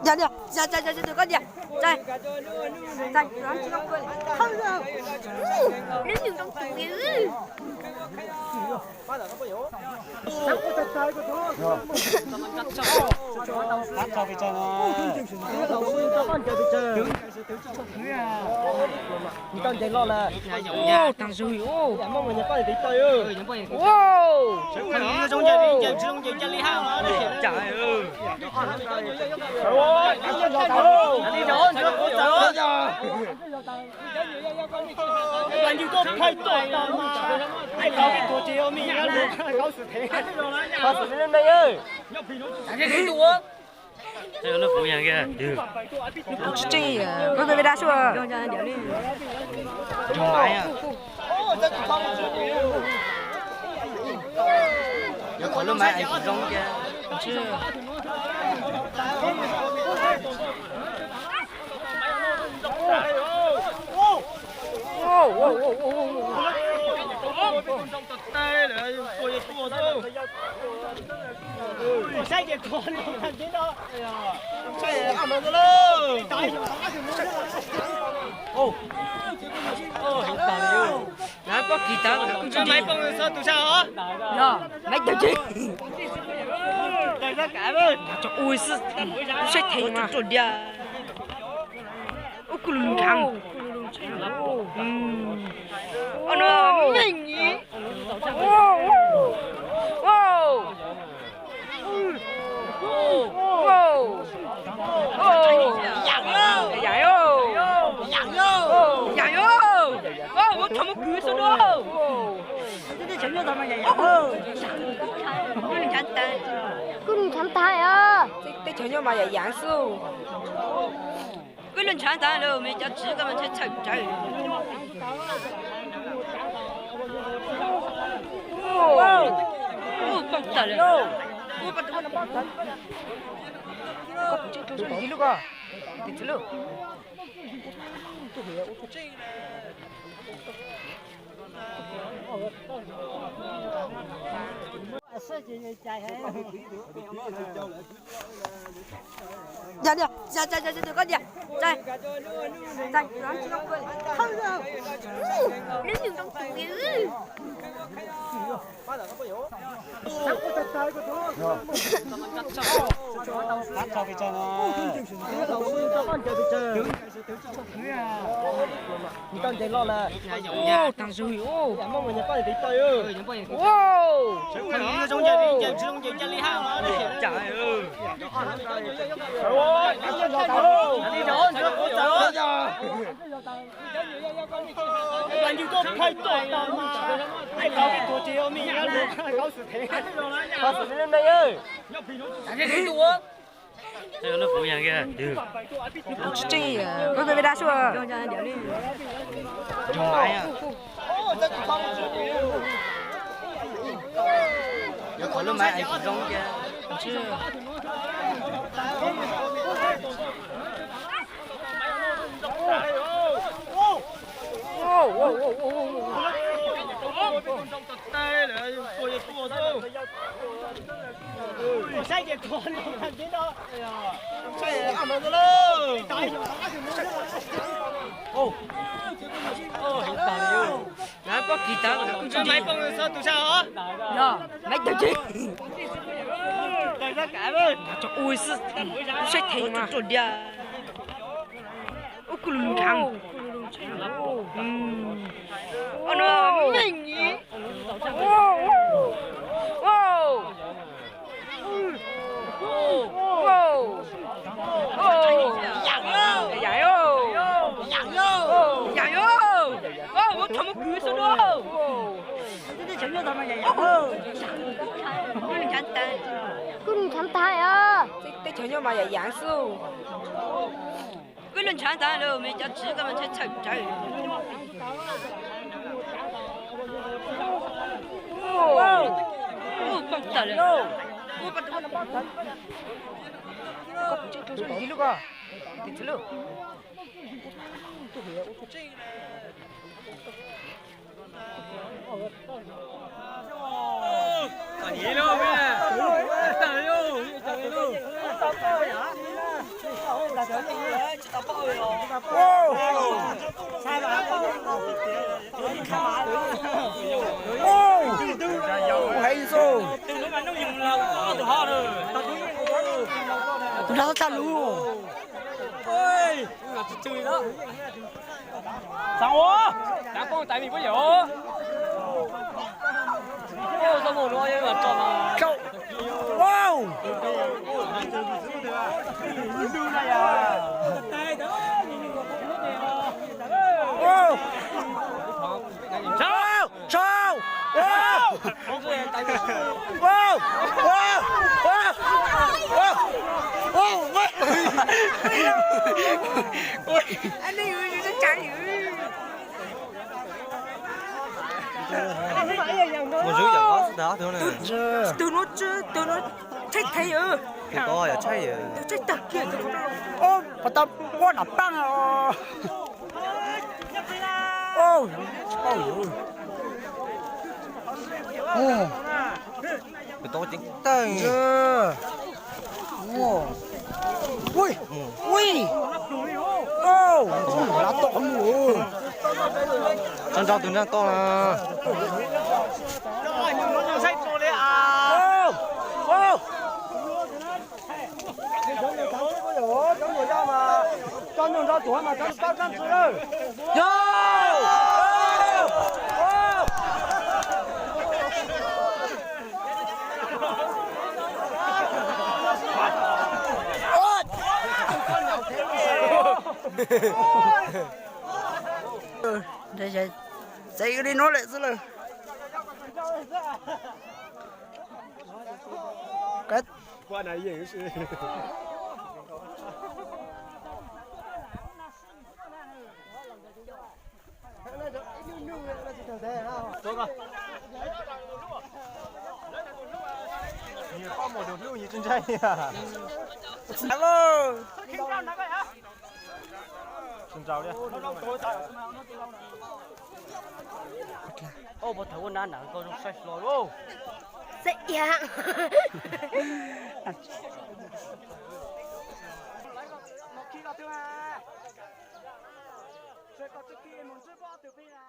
Dạ được, dạ được con dạ. Đây. Đây, nó chỉ có quên. Không được. Đến những trong tủ dữ. Ô, thằng rùi ô. Wow. Trời ơi. làm gì có thay đổi đâu mà ai搞cái tổ chức mình搞sự thế搞sự lên đây ơi cái đồ这个那服务员给，这个，我给大说。干嘛呀？有可能买爱中的。是。我晒点光，你看见到？哎呀，晒按摩的喽！哦，哦，大了！来把吉他，这买风的时候多少啊？呀，买得起。大家改了。ui sư, sách thèm mà. Chuẩn địa. Ô, cô lùn thằng. Ô, nó mình nhỉ. Wow. Wow. Wow. Dạy ô. Dạy ô. Ô, một thằng một cứ số đâu. Thế chẳng nhớ tao mà dạy. 그럼 장타야. 때 전혀 mà dạy dạng su. cái lần sáng ta đâu mình cho chỉ có mình sẽ chậm chạy bắt tờ rồi bắt tờ đi lúc à đi lúc dạ được, dạ được con dạ. Đây. Đây, nó chỉ có quên. Không được. Đến những trong tủ dữ. Ô, thằng rùi ô. Wow. Trời ơi. làm gì có thay đổi đâu mà ai搞cái tổ chức mình搞sự thế搞sự lên đây ơi cái đồ这个那服务员给，这个，我给大说。干嘛呀？有可能买爱中的。是。我晒点光，你看见到？哎呀，晒按摩的喽！哦，哦，大了！来把吉他，这买风的时候多少啊？呀，买得起。大家改了。ui sư, sách thèm mà. Chuẩn địa. Ô, cô lùn thằng. Ô, nó mình nhỉ. Wow. Wow. Wow. Dạy ô. Dạy ô. Ô, một thằng một cứ số đâu. Thế chẳng nhớ tao mà dạy. 그럼 장타야. 때 전혀 mà dạy dạng su. cái lần sáng ta đâu mình cho chỉ có mình sẽ chậm chạy bắt tờ rồi bắt tờ đi lúc à đi lúc Gì luôn nè. Tao luôn, tao luôn. hay số Tụi nó chăn luôn. Ôi, là chơi đó. Sao á? Đã con tại vì có dỗ. Ô, sao một nói với mặt tròn mà. cậu wow wow sao sao wow wow wow wow wow Anh đi ơi, nó chạy. một số giờ có đó thôi này Tụi nó chết thấy ư. thì có giờ chơi giờ Tụi chết thật kìa tụi nó. ô bắt tập quá đập băng à ô thì tôi chính tay ui ui ô lá to luôn chân trâu từ nãy to là ô Đây cái đi nó lại rất là cái qua này gì chứ nhiều có một đường lưu như trên đây à hello xin chào đi Ô, một thằng con đàn nào con xoay rồi ô. Dậy dạ. một khi là thứ hai sẽ có trước khi muốn trước qua từ phi là